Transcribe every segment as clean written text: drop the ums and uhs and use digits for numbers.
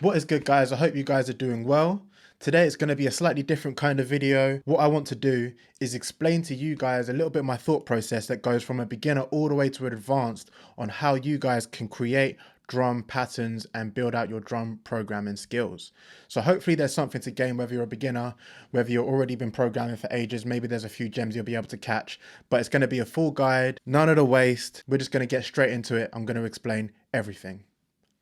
What is good, guys? I hope you guys are doing well. Today it's going to be a slightly different kind of video. What I want to do is explain to you guys a little bit my thought process that goes from a beginner all the way to an advanced on how you guys can create drum patterns and build out your drum programming skills. So hopefully there's something to gain, whether you're a beginner, whether you've already been programming for ages, maybe there's a few gems you'll be able to catch, but it's going to be a full guide, none of the waste. We're just going to get straight into it. I'm going to explain everything.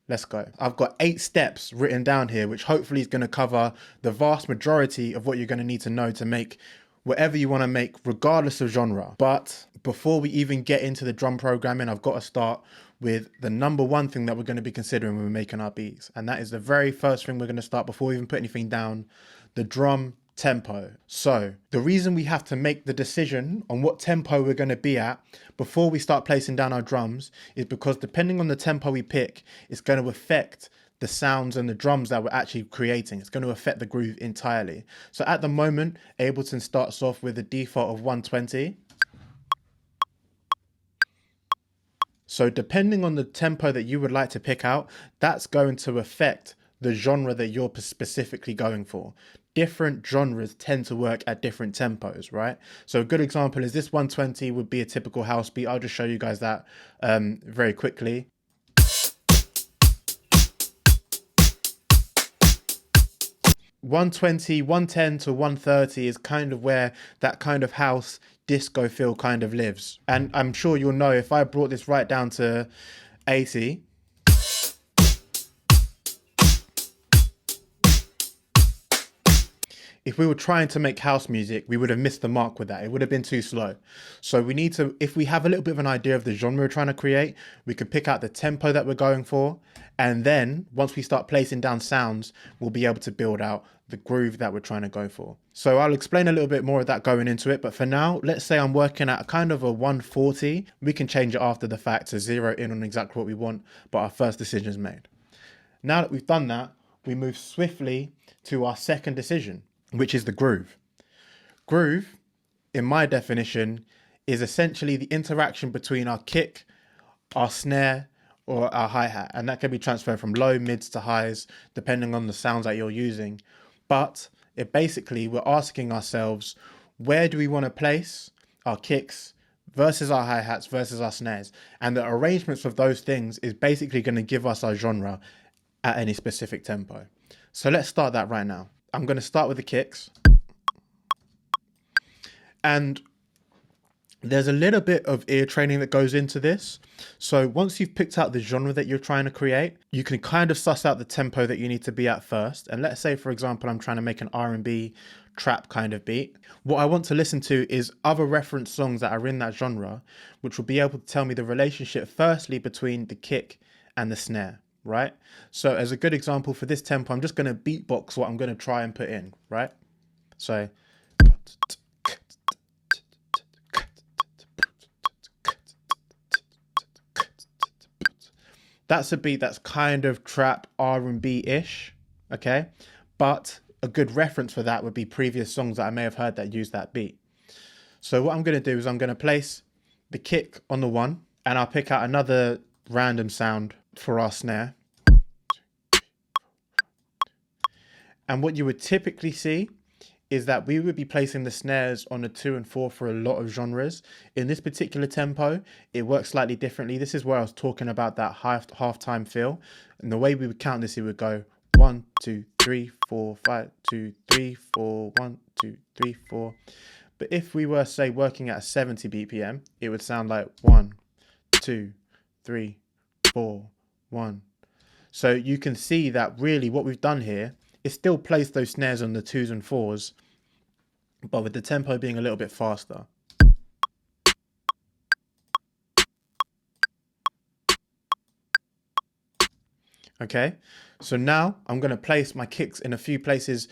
Let's go. I've got 8 steps written down here, which hopefully is going to cover the vast majority of what you're going to need to know to make whatever you want to make, regardless of genre. But before we even get into the drum programming, I've got to start with the number one thing that we're going to be considering when we're making our beats. And that is the very first thing we're going to start before we even put anything down, the drum tempo. So the reason we have to make the decision on what tempo we're going to be at before we start placing down our drums is because depending on the tempo we pick, it's going to affect the sounds and the drums that we're actually creating. It's going to affect the groove entirely. So at the moment, Ableton starts off with a default of 120. So depending on the tempo that you would like to pick out, that's going to affect the genre that you're specifically going for. Different genres tend to work at different tempos, right? So a good example is this 120 would be a typical house beat. I'll just show you guys that very quickly. (120, 110 to 130 is kind of where that kind of house disco feel kind of lives. And I'm sure you'll know if I brought this right down to 80, if we were trying to make house music, we would have missed the mark with that. It would have been too slow. So we need to, if we have a little bit of an idea of the genre we're trying to create, we could pick out the tempo that we're going for. And then once we start placing down sounds, we'll be able to build out the groove that we're trying to go for. So I'll explain a little bit more of that going into it. But for now, let's say I'm working at kind of a 140. We can change it after the fact to zero in on exactly what we want, but our first decision is made. Now that we've done that, we move swiftly to our second decision, which is the groove. Groove, in my definition, is essentially the interaction between our kick, our snare, or our hi-hat. And that can be transferred from low, mids to highs, depending on the sounds that you're using. But it basically, we're asking ourselves, where do we want to place our kicks versus our hi-hats versus our snares? And the arrangements of those things is basically going to give us our genre at any specific tempo. So let's start that right now. I'm going to start with the kicks. And there's a little bit of ear training that goes into this. So once you've picked out the genre that you're trying to create, you can kind of suss out the tempo that you need to be at first. And let's say, for example, I'm trying to make an R&B trap kind of beat. What I want to listen to is other reference songs that are in that genre, which will be able to tell me the relationship firstly between the kick and the snare, right? So as a good example for this tempo, I'm just going to beatbox what I'm going to try and put in, right? So that's a beat that's kind of trap R&B-ish, okay? But a good reference for that would be previous songs that I may have heard that use that beat. So what I'm going to do is I'm going to place the kick on the one, and I'll pick out another random sound for our snare. And what you would typically see is that we would be placing the snares on a 2 and 4 for a lot of genres. In this particular tempo, it works slightly differently. This is where I was talking about that half-time feel. And the way we would count this, it would go 1, 2, 3, 4, 5, 2, 3, 4, 1, 2, 3, 4. But if we were, say, working at a 70 BPM, it would sound like 1, 2, 3, 4, 1. So you can see that really what we've done here is still place those snares on the 2s and 4s, but with the tempo being a little bit faster. Okay, so now I'm going to place my kicks in a few places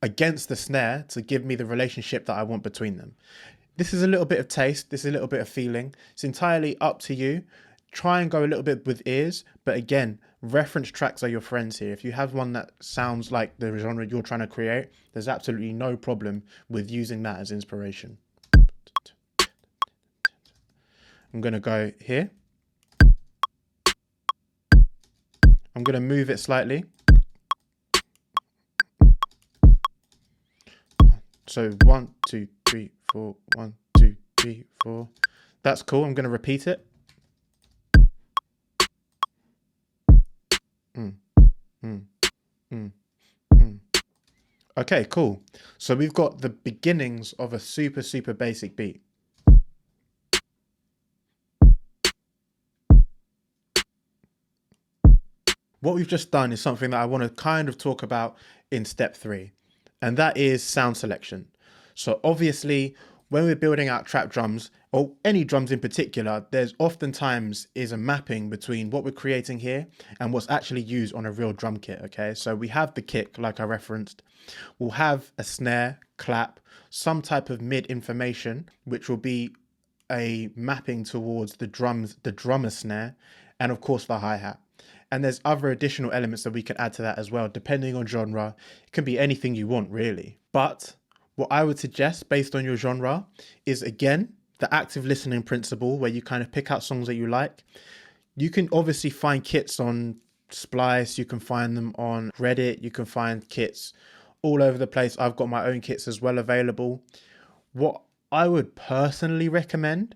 against the snare to give me the relationship that I want between them. This is a little bit of taste, this is a little bit of feeling. It's entirely up to you. Try and go a little bit with ears, but again, reference tracks are your friends here. If you have one that sounds like the genre you're trying to create, there's absolutely no problem with using that as inspiration. I'm going to go here. I'm going to move it slightly. So 1, 2, 3, 4, 1, 2, 3, 4. That's cool. I'm going to repeat it. Mm, mm, mm, mm. Okay, cool. So we've got the beginnings of a super, super basic beat. What we've just done is something that I want to kind of talk about in step 3, and that is sound selection. So obviously, when we're building out trap drums, or any drums in particular, there's oftentimes is a mapping between what we're creating here and what's actually used on a real drum kit, okay? So we have the kick, like I referenced. We'll have a snare, clap, some type of mid information, which will be a mapping towards the drummer snare, and of course the hi-hat. And there's other additional elements that we can add to that as well, depending on genre. It can be anything you want, really. But what I would suggest based on your genre is, again, the active listening principle, where you kind of pick out songs that you like. You can obviously find kits on Splice, you can find them on Reddit, you can find kits all over the place. I've got my own kits as well available. What I would personally recommend,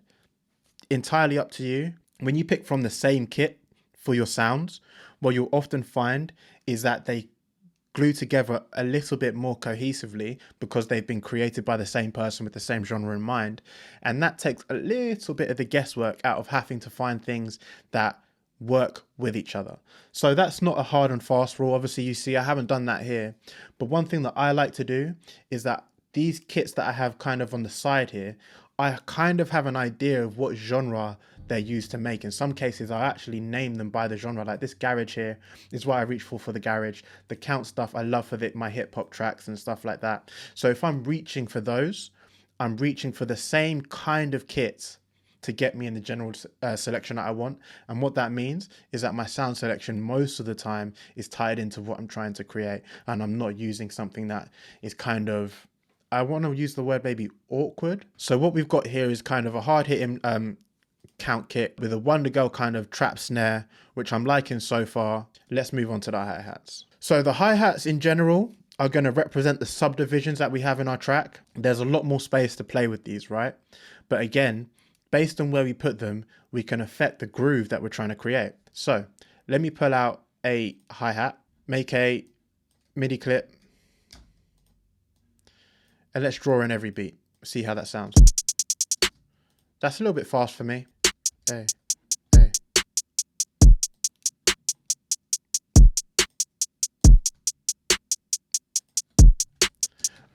entirely up to you, when you pick from the same kit for your sounds, what you'll often find is that they glue together a little bit more cohesively because they've been created by the same person with the same genre in mind. And that takes a little bit of the guesswork out of having to find things that work with each other. So that's not a hard and fast rule. Obviously, you see, I haven't done that here. But one thing that I like to do is that these kits that I have kind of on the side here, I kind of have an idea of what genre they're used to make. In some cases, I actually name them by the genre. Like this garage here is what I reach for the garage. The count stuff I love for my hip hop tracks and stuff like that. So if I'm reaching for those, I'm reaching for the same kind of kits to get me in the general selection that I want. And what that means is that my sound selection most of the time is tied into what I'm trying to create, and I'm not using something that is kind of, I want to use the word maybe awkward. So what we've got here is kind of a hard hitting count kit with a Wonder Girl kind of trap snare, which I'm liking so far. Let's move on to the hi-hats. So the hi-hats in general are going to represent the subdivisions that we have in our track. There's a lot more space to play with these, right? But again, based on where we put them, we can affect the groove that we're trying to create. So let me pull out a hi-hat, make a MIDI clip, and let's draw in every beat. See how that sounds. That's a little bit fast for me. Hey, hey.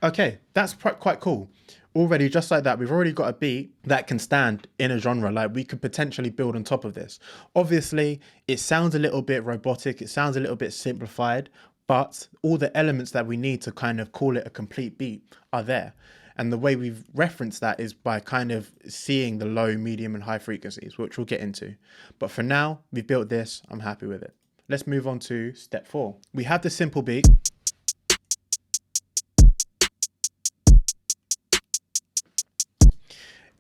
Okay, that's quite cool. Already, just like that, we've already got a beat that can stand in a genre. Like we could potentially build on top of this. Obviously, it sounds a little bit robotic. It sounds a little bit simplified, but all the elements that we need to kind of call it a complete beat are there. And the way we've referenced that is by kind of seeing the low, medium, and high frequencies, which we'll get into. But for now, we've built this. I'm happy with it. Let's move on to step 4. We have the simple beat.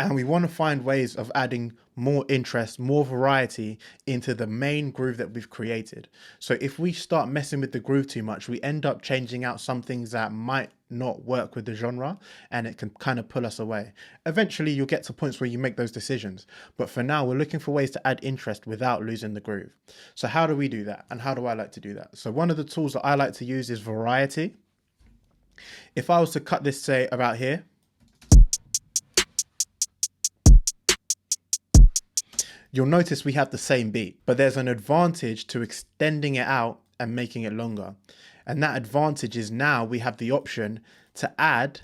And we want to find ways of adding more interest, more variety into the main groove that we've created. So if we start messing with the groove too much, we end up changing out some things that might not work with the genre, and it can kind of pull us away. Eventually you'll get to points where you make those decisions. But for now, we're looking for ways to add interest without losing the groove. So how do we do that? And how do I like to do that? So one of the tools that I like to use is variety. If I was to cut this, say, about here, you'll notice we have the same beat, but there's an advantage to extending it out and making it longer. And that advantage is now we have the option to add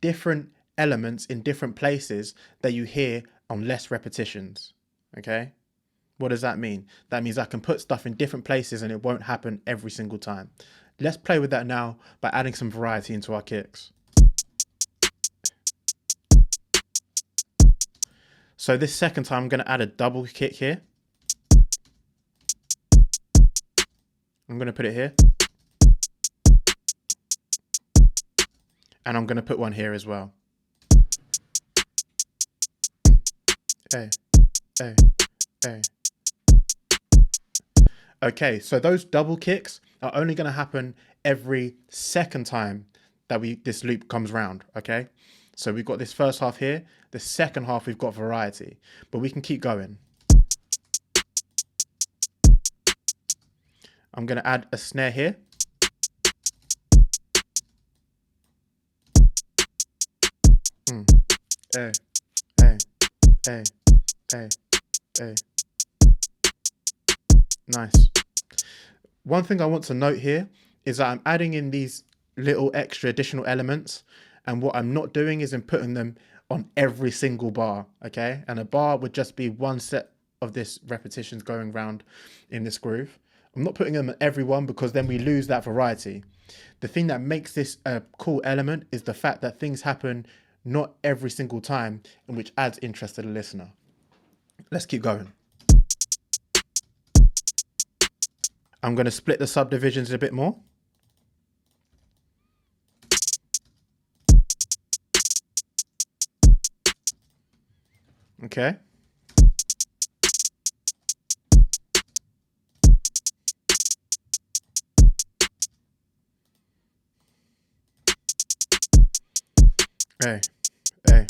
different elements in different places that you hear on less repetitions. Okay? What does that mean? That means I can put stuff in different places and it won't happen every single time. Let's play with that now by adding some variety into our kicks. So this second time, I'm going to add a double kick here. I'm going to put it here. And I'm going to put one here as well. Hey, hey, hey. Okay, so those double kicks are only going to happen every second time that this loop comes round, okay? So we've got this first half here. The second half, we've got variety, but we can keep going. I'm going to add a snare here. A, A, A, A, A. Nice. One thing I want to note here is that I'm adding in these little extra additional elements, and what I'm not doing is putting them on every single bar, okay? And a bar would just be one set of this repetitions going round in this groove. I'm not putting them on every one because then we lose that variety. The thing that makes this a cool element is the fact that things happen not every single time, and which adds interest to the listener. Let's keep going. I'm going to split the subdivisions a bit more. Okay. Hey, hey.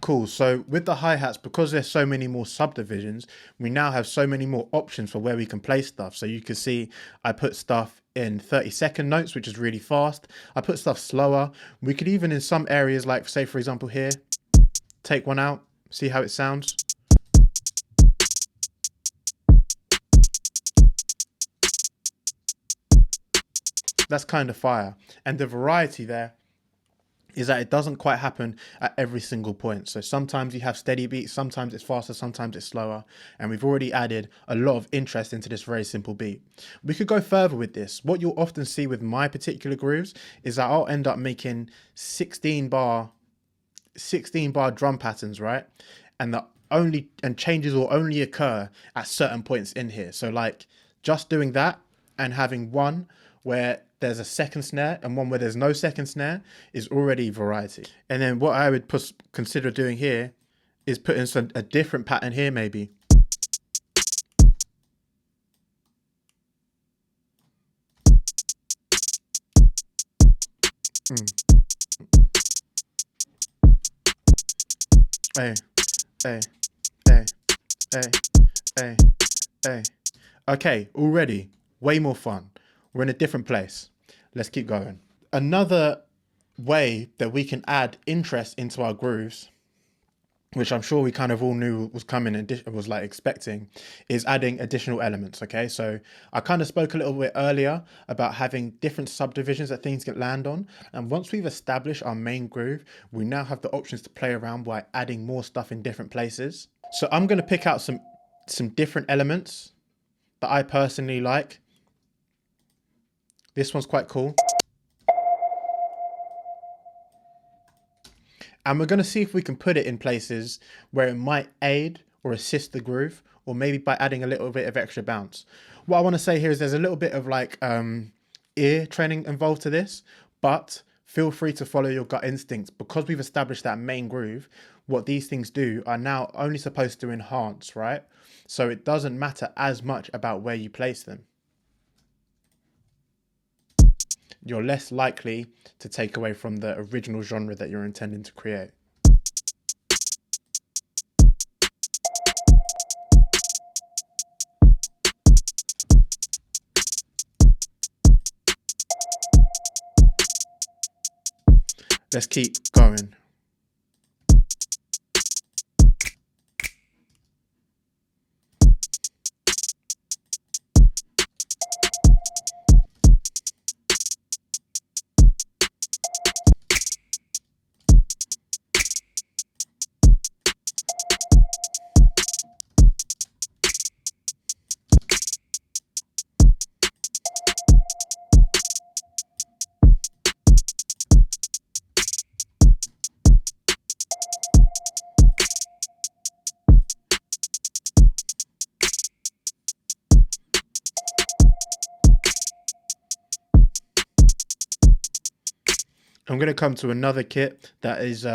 Cool. So with the hi-hats, because there's so many more subdivisions, we now have so many more options for where we can play stuff. So you can see I put stuff in 30-second notes, which is really fast. I put stuff slower. We could even in some areas, like say, for example, here, take one out, see how it sounds. That's kind of fire. And the variety there is that it doesn't quite happen at every single point. So sometimes you have steady beats, sometimes it's faster, sometimes it's slower. And we've already added a lot of interest into this very simple beat. We could go further with this. What you'll often see with my particular grooves is that I'll end up making 16 bar drum patterns, right? And changes will only occur at certain points in here. So like just doing that and having one where there's a second snare and one where there's no second snare is already variety. And then what I would consider doing here is putting a different pattern here maybe. Hey, hey, hey, hey, hey, hey. Okay, already way more fun. We're in a different place. Let's keep going. Another way that we can add interest into our grooves, which I'm sure we kind of all knew was coming and was like expecting, is adding additional elements. Okay, so I kind of spoke a little bit earlier about having different subdivisions that things can land on. And once we've established our main groove, we now have the options to play around by adding more stuff in different places. So I'm going to pick out some different elements that I personally like. This one's quite cool. And we're going to see if we can put it in places where it might aid or assist the groove, or maybe by adding a little bit of extra bounce. What I want to say here is there's a little bit of like ear training involved to this, but feel free to follow your gut instincts. Because we've established that main groove, what these things do are now only supposed to enhance, right? So it doesn't matter as much about where you place them. You're less likely to take away from the original genre that you're intending to create. Let's keep going. I'm going to come to another kit that is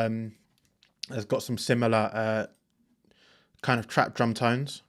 has got some similar kind of trap drum tones.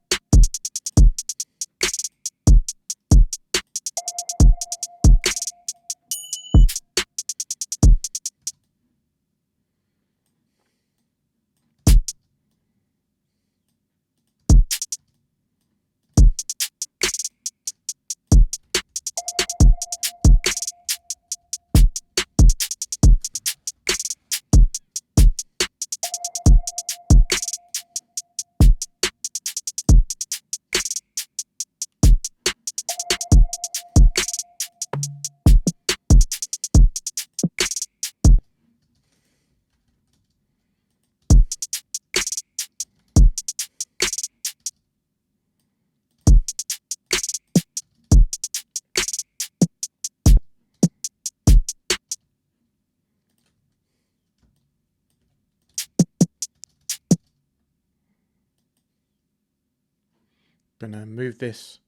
Gonna move this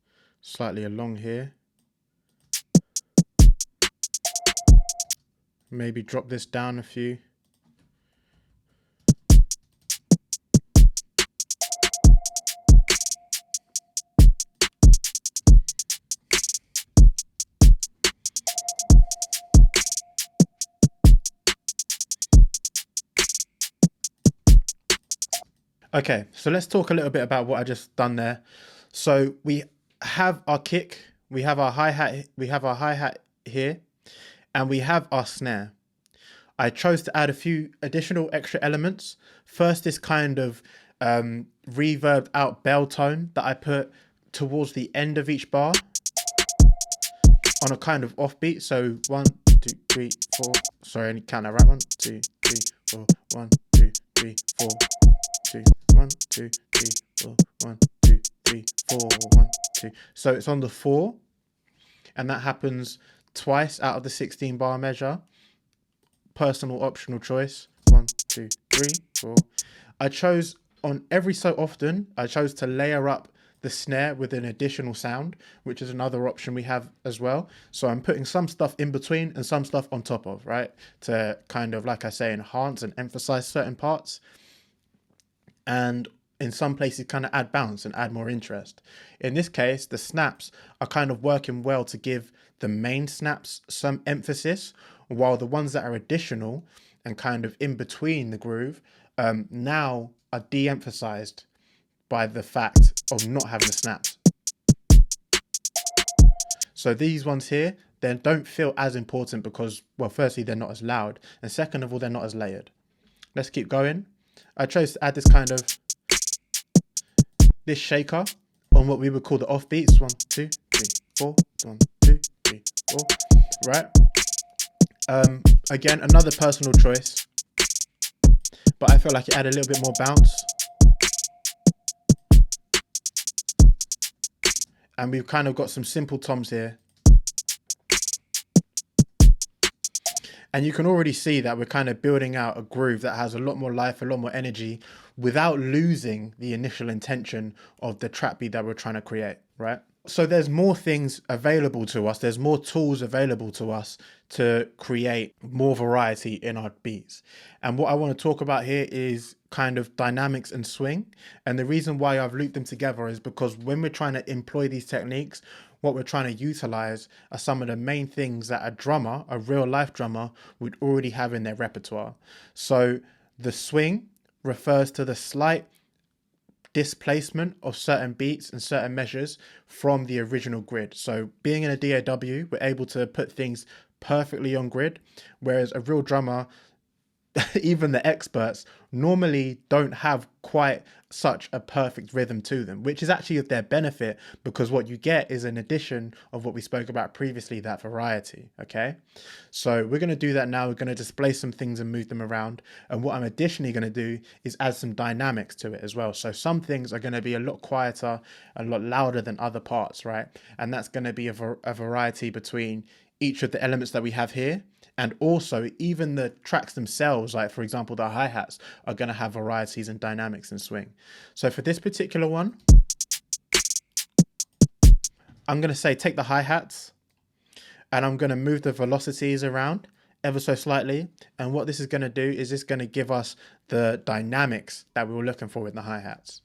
slightly along here. Maybe drop this down a few. Okay, so let's talk a little bit about what I just done there. So we have our kick, we have our hi-hat here, and we have our snare. I chose to add a few additional extra elements. First, this kind of reverbed out bell tone that I put towards the end of each bar on a kind of offbeat. So 1, 2, 3, 4. Sorry, I need to count that right. 1, 2, 3, 4. 1, 2, 3, 4. 2, 1, 2, 3, 4. 1, 2, 3, 4. 1, 2. So it's on the 4, and that happens twice out of the 16 bar measure. Personal optional choice. 1, 2, 3, 4. I chose on every so often, I chose to layer up the snare with an additional sound, which is another option we have as well. So I'm putting some stuff in between and some stuff on top of, right? To kind of, like I say, enhance and emphasize certain parts. And in some places kind of add bounce and add more interest. In this case, the snaps are kind of working well to give the main snaps some emphasis, while the ones that are additional and kind of in between the groove now are de-emphasized by the fact of not having the snaps. So these ones here, they don't feel as important because, well, firstly, they're not as loud, and second of all, they're not as layered. Let's keep going. I chose to add this kind of, this shaker on what we would call the offbeats. 1, 2, 3, 4. 1, 2, 3, 4. Right. Again, another personal choice, but I feel like it added a little bit more bounce. And we've kind of got some simple toms here. And you can already see that we're kind of building out a groove that has a lot more life, a lot more energy, without losing the initial intention of the trap beat that we're trying to create, right? So there's more things available to us. There's more tools available to us to create more variety in our beats. And what I want to talk about here is kind of dynamics and swing. And the reason why I've looped them together is because when we're trying to employ these techniques, what we're trying to utilize are some of the main things that a drummer, a real life drummer, would already have in their repertoire. So the swing refers to the slight displacement of certain beats and certain measures from the original grid. So being in a DAW, we're able to put things perfectly on grid, whereas a real drummer, even the experts, normally don't have quite such a perfect rhythm to them, which is actually of their benefit, because what you get is an addition of what we spoke about previously, that variety. Okay, so we're going to do that now. We're going to display some things and move them around, and what I'm additionally going to do is add some dynamics to it as well. So some things are going to be a lot quieter, a lot louder than other parts, right? And that's going to be a variety between each of the elements that we have here. And also even the tracks themselves, like for example, the hi-hats are going to have varieties and dynamics and swing. So for this particular one, I'm going to say take the hi-hats and I'm going to move the velocities around ever so slightly. And what this is going to do is it's going to give us the dynamics that we were looking for in the hi-hats.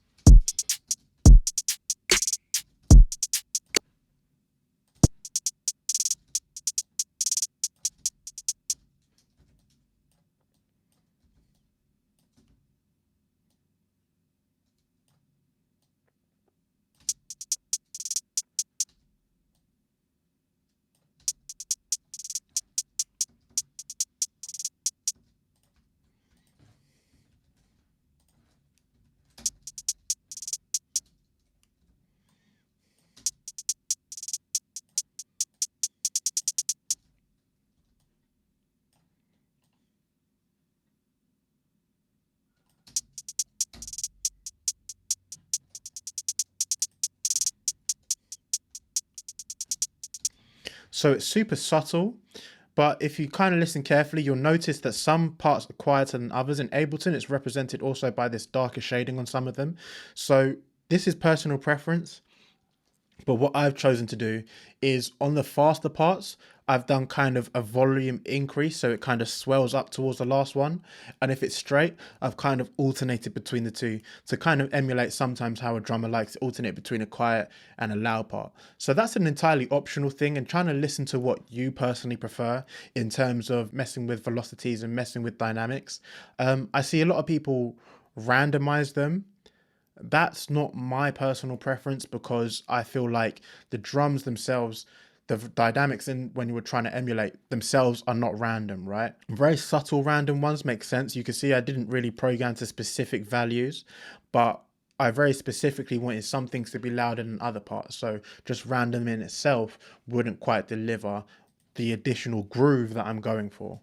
So it's super subtle, but if you kind of listen carefully, you'll notice that some parts are quieter than others. In Ableton, it's represented also by this darker shading on some of them. So this is personal preference. But what I've chosen to do is on the faster parts, I've done kind of a volume increase. So it kind of swells up towards the last one. And if it's straight, I've kind of alternated between the two to kind of emulate sometimes how a drummer likes to alternate between a quiet and a loud part. So that's an entirely optional thing, and trying to listen to what you personally prefer in terms of messing with velocities and messing with dynamics. I see a lot of people randomize them. That's not my personal preference, because I feel like the drums themselves, the dynamics in when you were trying to emulate themselves are not random, right? Very subtle random ones make sense. You can see I didn't really program to specific values, but I very specifically wanted some things to be louder than other parts. So just random in itself wouldn't quite deliver the additional groove that I'm going for.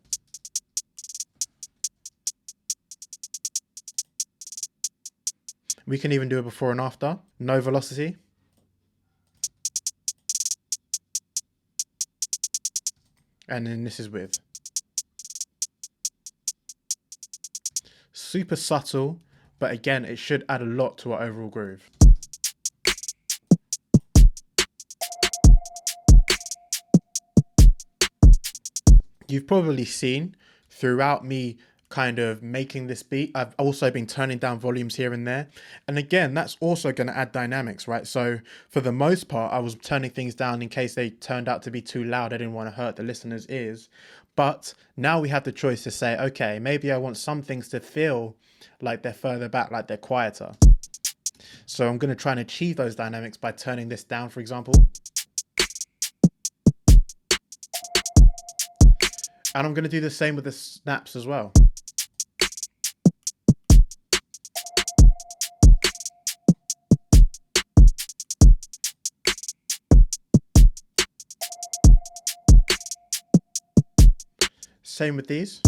We can even do a before and after. No velocity. And then this is with. Super subtle, but again, it should add a lot to our overall groove. You've probably seen throughout me kind of making this beat, I've also been turning down volumes here and there. And again, that's also going to add dynamics, right? So for the most part, I was turning things down in case they turned out to be too loud. I didn't want to hurt the listener's ears. But now we have the choice to say, okay, maybe I want some things to feel like they're further back, like they're quieter. So I'm going to try and achieve those dynamics by turning this down, for example. And I'm going to do the same with the snaps as well. Same with these.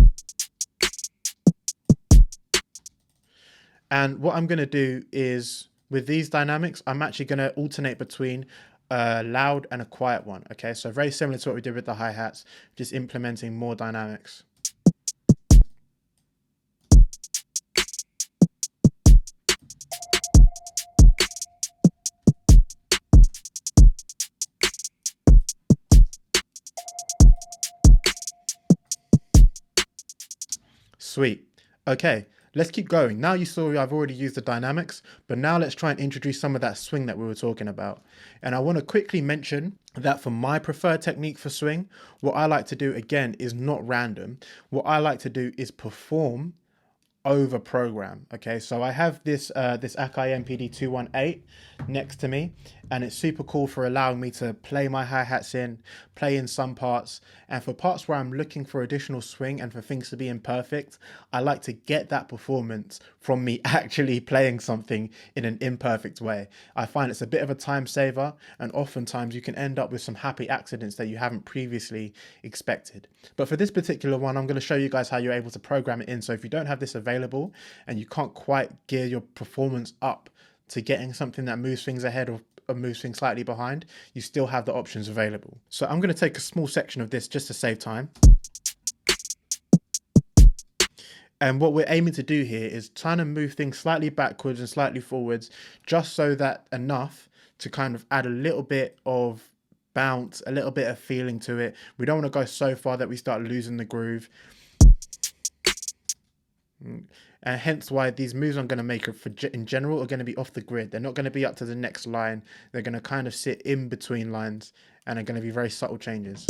And what I'm going to do is with these dynamics, I'm actually going to alternate between a loud and a quiet one. Okay, so very similar to what we did with the hi-hats, just implementing more dynamics. Sweet. Okay, let's keep going. Now you saw I've already used the dynamics, but now let's try and introduce some of that swing that we were talking about. And I want to quickly mention that for my preferred technique for swing, what I like to do again is not random. What I like to do is perform over program. Okay, so I have this this Akai MPD 218 next to me, and it's super cool for allowing me to play my hi-hats in, play in some parts, and for parts where I'm looking for additional swing and for things to be imperfect, I like to get that performance from me actually playing something in an imperfect way. I find it's a bit of a time saver, and oftentimes you can end up with some happy accidents that you haven't previously expected. But for this particular one, I'm going to show you guys how you're able to program it in. So if you don't have this available and you can't quite gear your performance up to getting something that moves things ahead or moves things slightly behind, you still have the options available. So I'm going to take a small section of this just to save time. And what we're aiming to do here is trying to move things slightly backwards and slightly forwards, just so that enough to kind of add a little bit of bounce, a little bit of feeling to it. We don't want to go so far that we start losing the groove. And hence why these moves I'm going to make in general are going to be off the grid. They're not going to be up to the next line. They're going to kind of sit in between lines and are going to be very subtle changes.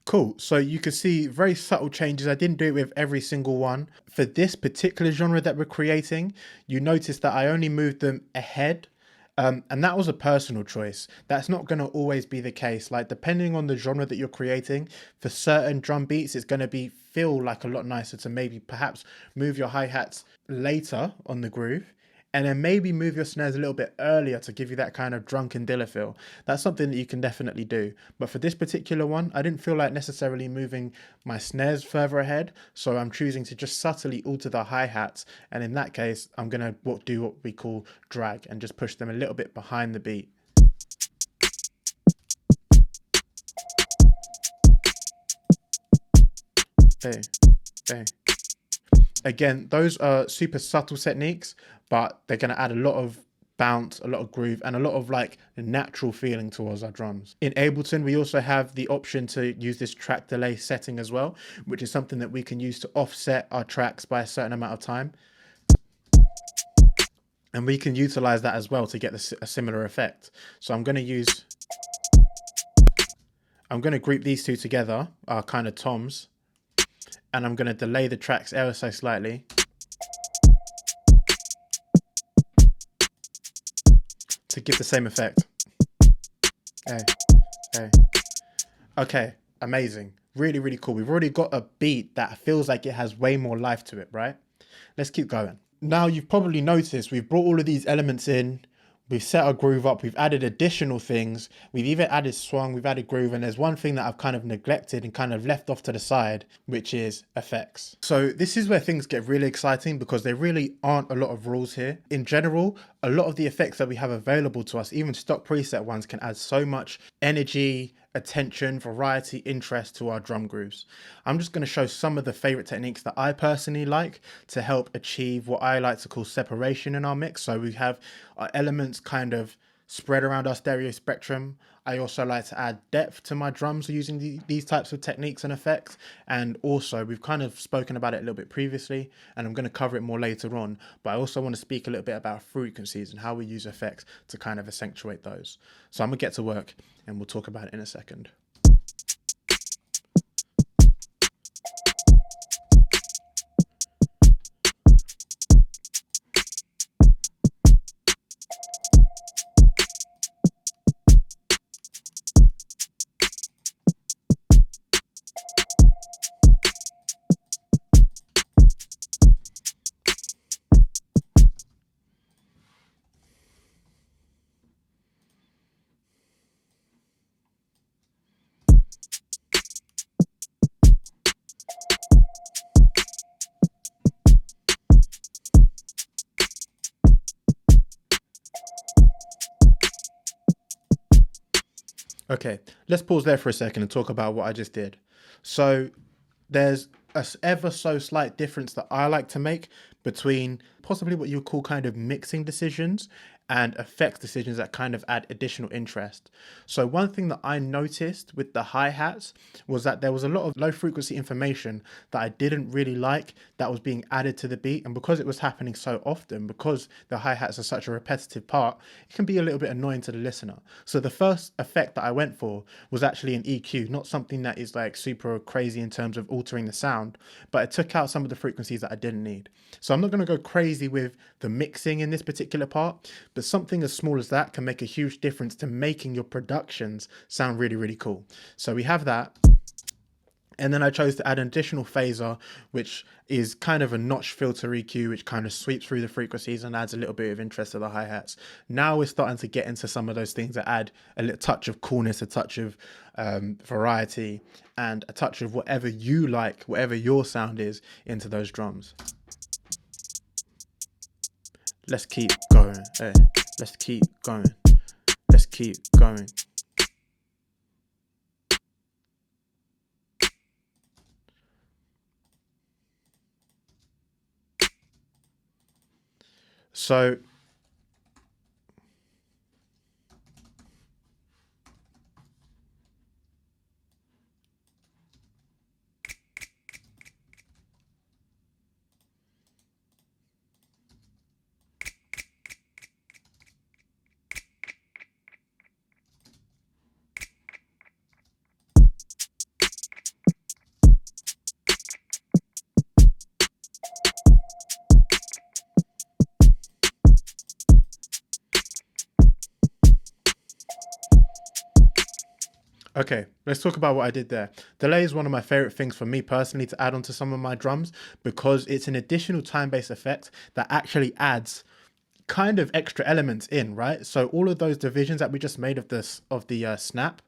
Cool. So you can see very subtle changes. I didn't do it with every single one. For this particular genre that we're creating, you notice that I only moved them ahead. And that was a personal choice. That's not going to always be the case. Like, depending on the genre that you're creating, for certain drum beats, it's going to feel like a lot nicer to maybe perhaps move your hi-hats later on the groove, and then maybe move your snares a little bit earlier to give you that kind of drunken dilla feel. That's something that you can definitely do. But for this particular one, I didn't feel like necessarily moving my snares further ahead, so I'm choosing to just subtly alter the hi-hats, and in that case, I'm going to do what we call drag and just push them a little bit behind the beat. Hey, hey. Again, those are super subtle techniques, but they're going to add a lot of bounce, a lot of groove, and a lot of like natural feeling towards our drums. In Ableton, we also have the option to use this track delay setting as well, which is something that we can use to offset our tracks by a certain amount of time. And we can utilize that as well to get a similar effect. So I'm going to group these two together, our kind of toms, and I'm going to delay the tracks ever so slightly. To give the same effect. Hey, hey. Okay, amazing. Really, really cool. We've already got a beat that feels like it has way more life to it, right? Let's keep going. Now, you've probably noticed we've brought all of these elements in. We've set our groove up. We've added additional things. We've even added swung. We've added groove. And there's one thing that I've kind of neglected and kind of left off to the side, which is effects. So this is where things get really exciting because there really aren't a lot of rules here. In general, a lot of the effects that we have available to us, even stock preset ones, can add so much energy, attention, variety, interest to our drum grooves. I'm just going to show some of the favorite techniques that I personally like to help achieve what I like to call separation in our mix. So we have our elements kind of spread around our stereo spectrum. I also like to add depth to my drums using these types of techniques and effects. And also, we've kind of spoken about it a little bit previously, and I'm going to cover it more later on. But I also want to speak a little bit about frequencies and how we use effects to kind of accentuate those. So I'm going to get to work and we'll talk about it in a second. Okay, let's pause there for a second and talk about what I just did. So there's a ever so slight difference that I like to make between possibly what you would call kind of mixing decisions and effects decisions that kind of add additional interest. So one thing that I noticed with the hi-hats was that there was a lot of low frequency information that I didn't really like that was being added to the beat. And because it was happening so often, because the hi-hats are such a repetitive part, it can be a little bit annoying to the listener. So the first effect that I went for was actually an EQ, not something that is like super crazy in terms of altering the sound, but it took out some of the frequencies that I didn't need. So I'm not going to go crazy with the mixing in this particular part, but something as small as that can make a huge difference to making your productions sound really, really cool. So we have that. And then I chose to add an additional phaser, which is kind of a notch filter EQ, which kind of sweeps through the frequencies and adds a little bit of interest to the hi-hats. Now we're starting to get into some of those things that add a little touch of coolness, a touch of variety, and a touch of whatever you like, whatever your sound is, into those drums. Let's keep going. Hey, let's keep going. Let's keep going. So okay, let's talk about what I did there. Delay is one of my favorite things for me personally to add onto some of my drums, because it's an additional time-based effect that actually adds kind of extra elements in, right? So all of those divisions that we just made of the snap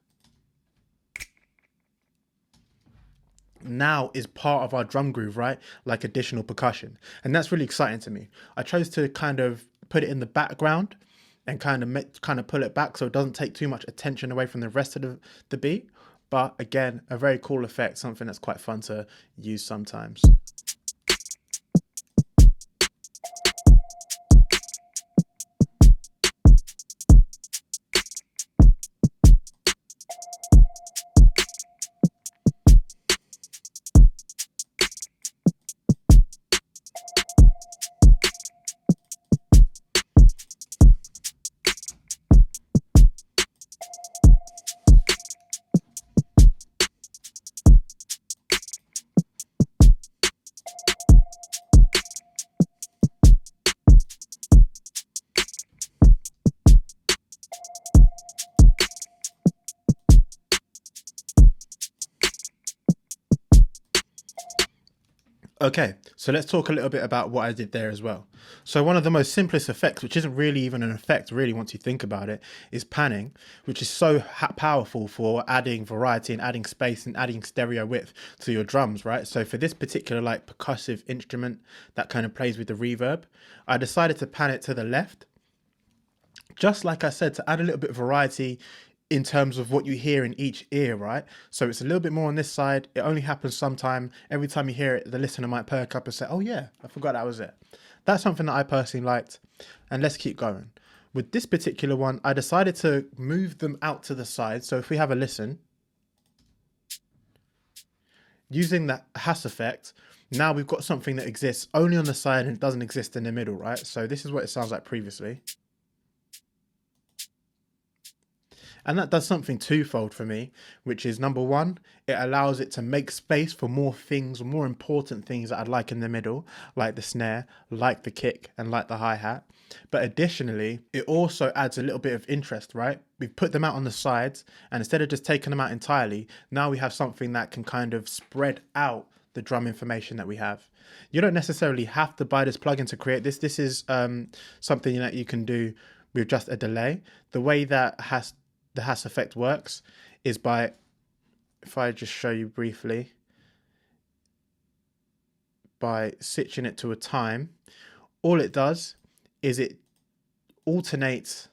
now is part of our drum groove, right? Like additional percussion. And that's really exciting to me. I chose to kind of put it in the background and kind of pull it back so it doesn't take too much attention away from the rest of the beat. But again, a very cool effect, something that's quite fun to use sometimes. Okay, so let's talk a little bit about what I did there as well. So one of the most simplest effects, which isn't really even an effect really once you think about it, is panning, which is so powerful for adding variety and adding space and adding stereo width to your drums, right? So for this particular like percussive instrument that kind of plays with the reverb, I decided to pan it to the left, just like I said, to add a little bit of variety in terms of what you hear in each ear, right? So it's a little bit more on this side. It only happens sometime. Every time you hear it, the listener might perk up and say, oh yeah, I forgot that was it. That's something that I personally liked. And let's keep going. With this particular one, I decided to move them out to the side. So if we have a listen, using that Hass effect, now we've got something that exists only on the side and it doesn't exist in the middle, right? So this is what it sounds like previously. And that does something twofold for me, which is number one, it allows it to make space for more things, more important things that I'd like in the middle, like the snare, like the kick, and like the hi-hat. But additionally, it also adds a little bit of interest, right? We've put them out on the sides, and instead of just taking them out entirely, now we have something that can kind of spread out the drum information that we have. You don't necessarily have to buy this plugin to create this. This is something that you can do with just a delay. The way that the Hass effect works is by, if I just show you briefly, by switching it to a time, all it does is it alternates,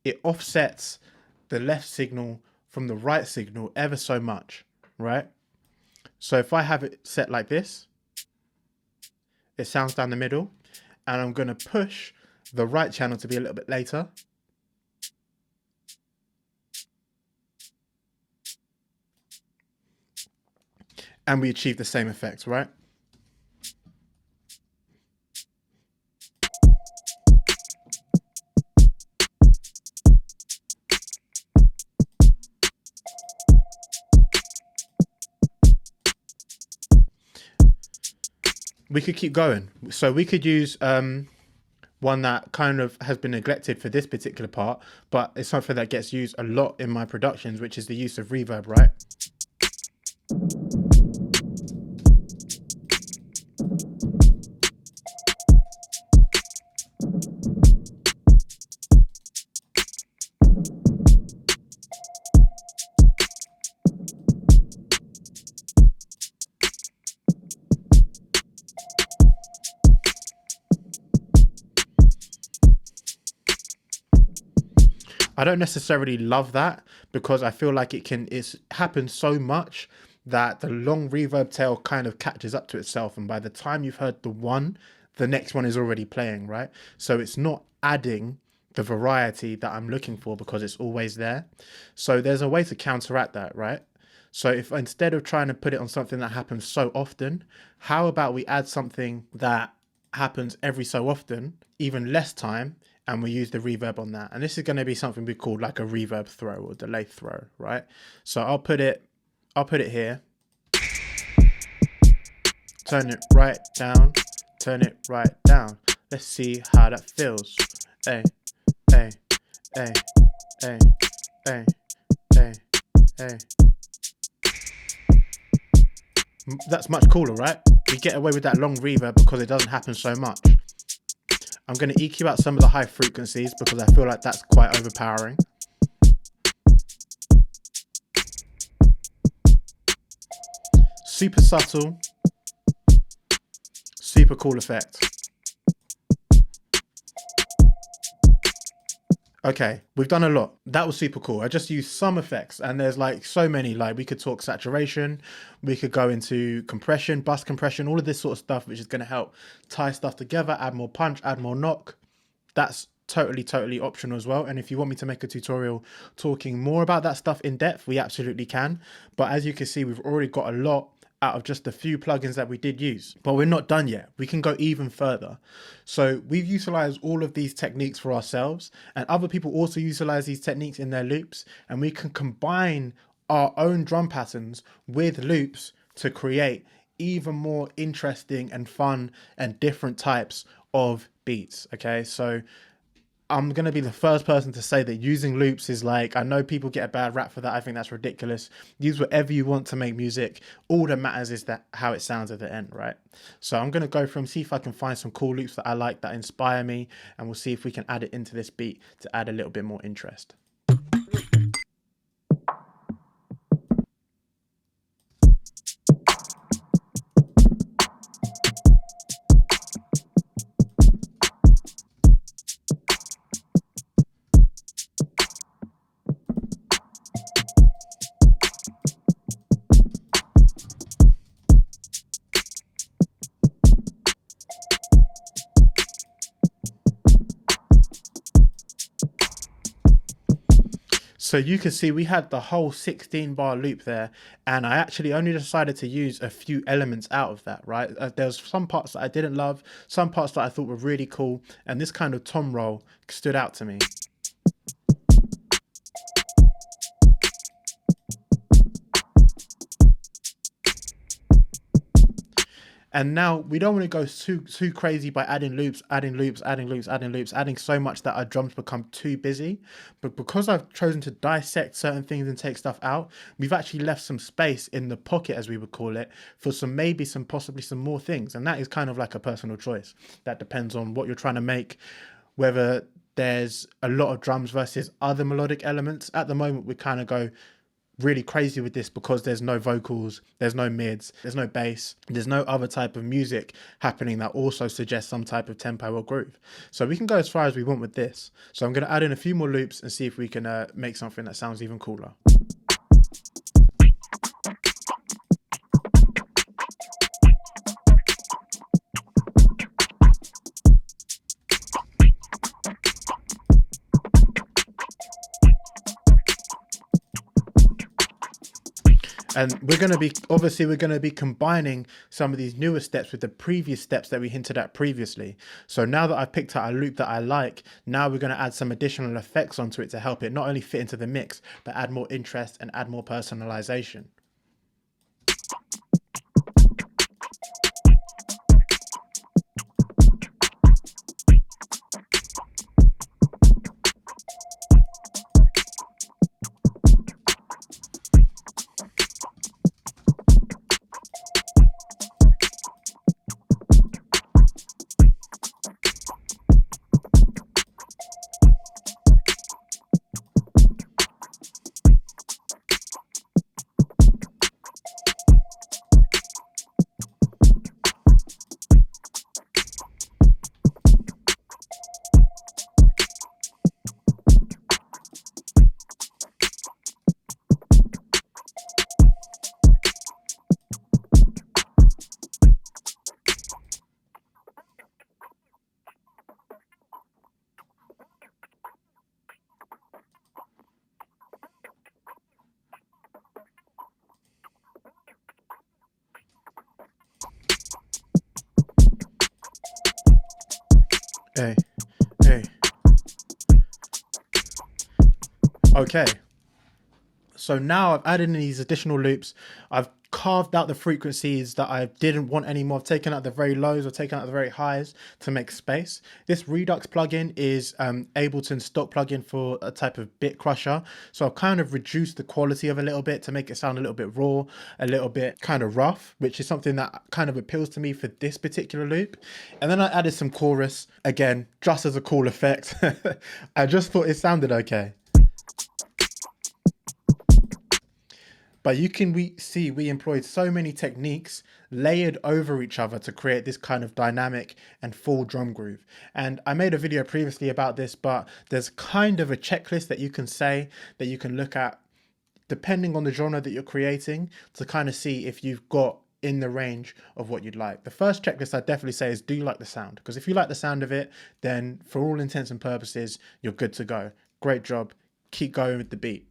it offsets the left signal from the right signal ever so much, right? So if I have it set like this, it sounds down the middle, and I'm going to push the right channel to be a little bit later. And we achieve the same effects, right? We could keep going. So we could use one that kind of has been neglected for this particular part, but it's something that gets used a lot in my productions, which is the use of reverb, right? I don't necessarily love that because I feel like it's happened so much that the long reverb tail kind of catches up to itself, and by the time you've heard the one, the next one is already playing, right? So it's not adding the variety that I'm looking for because it's always there. So there's a way to counteract that, right? So if instead of trying to put it on something that happens so often, how about we add something that happens every so often, even less time, and we use the reverb on that. And this is going to be something we call like a reverb throw or delay throw, right? So I'll put it here, turn it right down, turn it right down. Let's see how that feels. Hey, hey, hey, hey, hey, hey, hey. That's much cooler, right? We get away with that long reverb because it doesn't happen so much. I'm going to EQ out some of the high frequencies because I feel like that's quite overpowering. Super subtle, super cool effect. Okay, we've done a lot. That was super cool. I just used some effects and there's like so many, like we could talk saturation, we could go into compression, bus compression, all of this sort of stuff, which is going to help tie stuff together, add more punch, add more knock. That's totally optional as well. And if you want me to make a tutorial talking more about that stuff in depth, we absolutely can. But as you can see, we've already got a lot out of just a few plugins that we did use, but we're not done yet. We can go even further. So we've utilized all of these techniques for ourselves, and other people also utilize these techniques in their loops, and we can combine our own drum patterns with loops to create even more interesting and fun and different types of beats. Okay, so I'm going to be the first person to say that using loops is like, I know people get a bad rap for that. I think that's ridiculous. Use whatever you want to make music. All that matters is that how it sounds at the end, right? So I'm going to go from, see if I can find some cool loops that I like, that inspire me, and we'll see if we can add it into this beat to add a little bit more interest. So you can see we had the whole 16 bar loop there, and I actually only decided to use a few elements out of that, right? There's some parts that I didn't love, some parts that I thought were really cool, and this kind of tom roll stood out to me. And now we don't want to go too crazy by adding loops, adding so much that our drums become too busy. But because I've chosen to dissect certain things and take stuff out, we've actually left some space in the pocket, as we would call it, for possibly some more things. And that is kind of like a personal choice. That depends on what you're trying to make, whether there's a lot of drums versus other melodic elements. At the moment, we kind of go really crazy with this because there's no vocals, there's no mids, there's no bass, there's no other type of music happening that also suggests some type of tempo or groove. So we can go as far as we want with this. So I'm going to add in a few more loops and see if we can make something that sounds even cooler. And we're going to be combining some of these newer steps with the previous steps that we hinted at previously. So now that I've picked out a loop that I like, now we're going to add some additional effects onto it to help it not only fit into the mix, but add more interest and add more personalization. hey, hey. Okay. So now I've added in these additional loops. I've carved out the frequencies that I didn't want anymore. I've taken out the very lows or taken out the very highs to make space. This Redux plugin is Ableton stock plugin for a type of bit crusher. So I've kind of reduced the quality of a little bit to make it sound a little bit raw, a little bit kind of rough, which is something that kind of appeals to me for this particular loop. And then I added some chorus, again, just as a cool effect. I just thought it sounded okay. But you can see we employed so many techniques layered over each other to create this kind of dynamic and full drum groove. And I made a video previously about this, but there's kind of a checklist that you can say, that you can look at depending on the genre that you're creating to kind of see if you've got in the range of what you'd like. The first checklist I'd definitely say is, do you like the sound? Because if you like the sound of it, then for all intents and purposes, you're good to go. Great job. Keep going with the beat.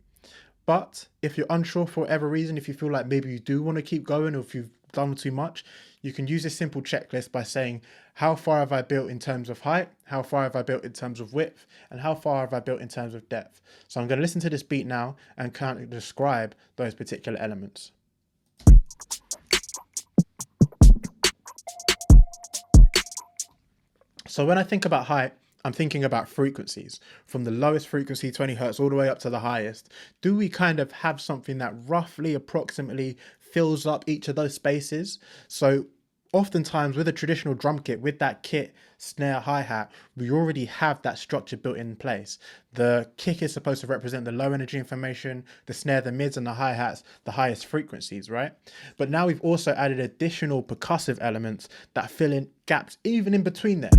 But if you're unsure for whatever reason, if you feel like maybe you do want to keep going, or if you've done too much, you can use this simple checklist by saying, how far have I built in terms of height? How far have I built in terms of width? And how far have I built in terms of depth? So I'm going to listen to this beat now and kind of describe those particular elements. So when I think about height, I'm thinking about frequencies, from the lowest frequency, 20 hertz, all the way up to the highest. Do we kind of have something that roughly, approximately fills up each of those spaces? So oftentimes with a traditional drum kit, with that kit, snare, hi-hat, we already have that structure built in place. The kick is supposed to represent the low energy information, the snare, the mids, and the hi-hats, the highest frequencies, right? But now we've also added additional percussive elements that fill in gaps even in between there.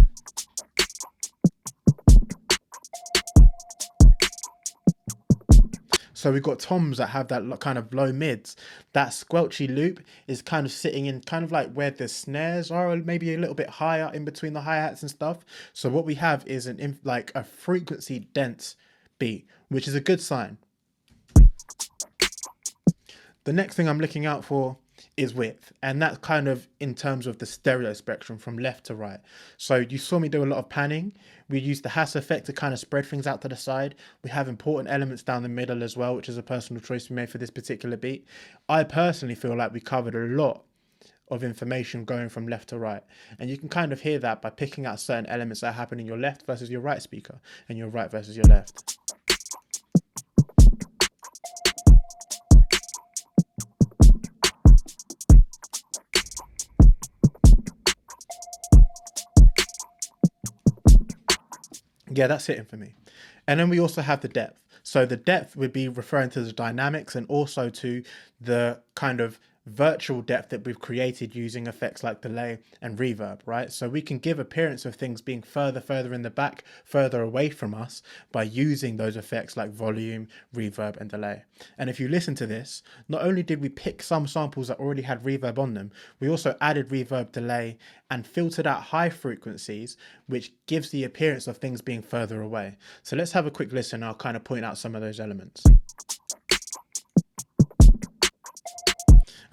So we've got toms that have that kind of low mids. That squelchy loop is kind of sitting in kind of like where the snares are, or maybe a little bit higher in between the hi-hats and stuff. So what we have is like a frequency dense beat, which is a good sign. The next thing I'm looking out for is width, and that's kind of in terms of the stereo spectrum from left to right. So you saw me do a lot of panning. We use the Hass effect to kind of spread things out to the side. We have important elements down the middle as well, which is a personal choice we made for this particular beat. I personally feel like we covered a lot of information going from left to right, and you can kind of hear that by picking out certain elements that happen in your left versus your right speaker and your right versus your left. Yeah, that's hitting for me. And then we also have the depth. So the depth would be referring to the dynamics and also to the kind of virtual depth that we've created using effects like delay and reverb, right? So we can give appearance of things being further in the back, further away from us by using those effects like volume, reverb, and delay. And if you listen to this, not only did we pick some samples that already had reverb on them, we also added reverb, delay, and filtered out high frequencies, which gives the appearance of things being further away. So let's have a quick listen. I'll kind of point out some of those elements.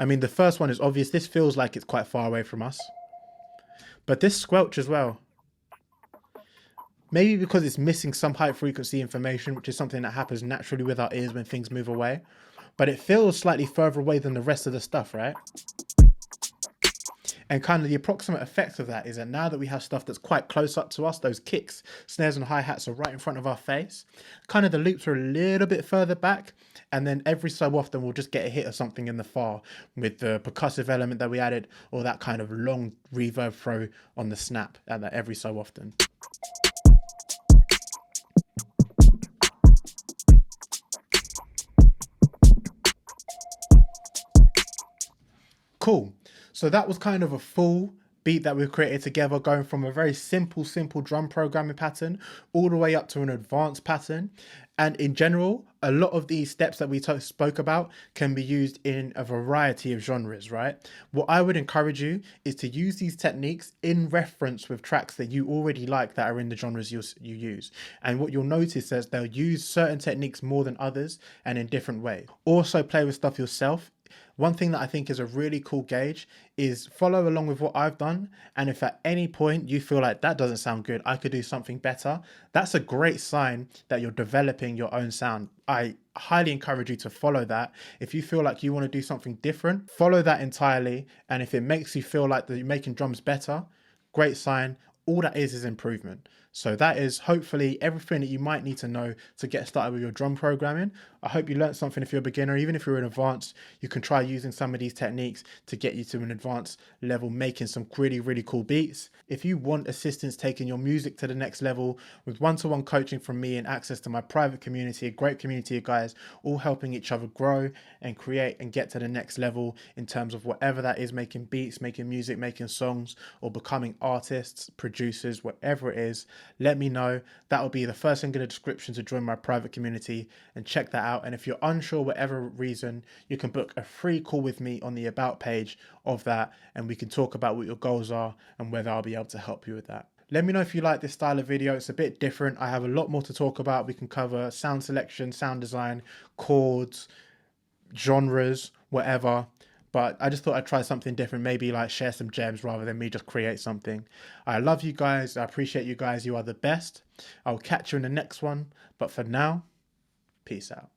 I mean, the first one is obvious. This feels like it's quite far away from us. But this squelch as well. Maybe because it's missing some high frequency information, which is something that happens naturally with our ears when things move away. But it feels slightly further away than the rest of the stuff, right? And kind of the approximate effect of that is that now that we have stuff that's quite close up to us, those kicks, snares, and hi-hats are right in front of our face, kind of the loops are a little bit further back, and then every so often we'll just get a hit of something in the far with the percussive element that we added, or that kind of long reverb throw on the snap, and that every so often. Cool. So that was kind of a full beat that we've created together, going from a very simple drum programming pattern all the way up to an advanced pattern. And in general, a lot of these steps that we spoke about can be used in a variety of genres, right? What I would encourage you is to use these techniques in reference with tracks that you already like that are in the genres you use. And what you'll notice is they'll use certain techniques more than others and in different ways. Also play with stuff yourself. one thing that I think is a really cool gauge is follow along with what I've done. And if at any point you feel like that doesn't sound good, I could do something better, that's a great sign that you're developing your own sound. I highly encourage you to follow that. If you feel like you want to do something different, follow that entirely. And if it makes you feel like that you're making drums better, great sign. All that is improvement. So that is hopefully everything that you might need to know to get started with your drum programming. I hope you learned something. If you're a beginner, even if you're an advanced, you can try using some of these techniques to get you to an advanced level, making some really, really cool beats. If you want assistance taking your music to the next level with one-to-one coaching from me and access to my private community, a great community of guys all helping each other grow and create and get to the next level in terms of whatever that is, making beats, making music, making songs, or becoming artists, producers, whatever it is, let me know. That will be the first link in the description to join my private community and check that out. And if you're unsure, whatever reason, you can book a free call with me on the about page of that, and we can talk about what your goals are and whether I'll be able to help you with that. Let me know if you like this style of video. It's a bit different. I have a lot more to talk about. We can cover sound selection, sound design, chords, genres, whatever. But I just thought I'd try something different, maybe like share some gems rather than me just create something. I love you guys. I appreciate you guys. You are the best. I'll catch you in the next one. But for now, peace out.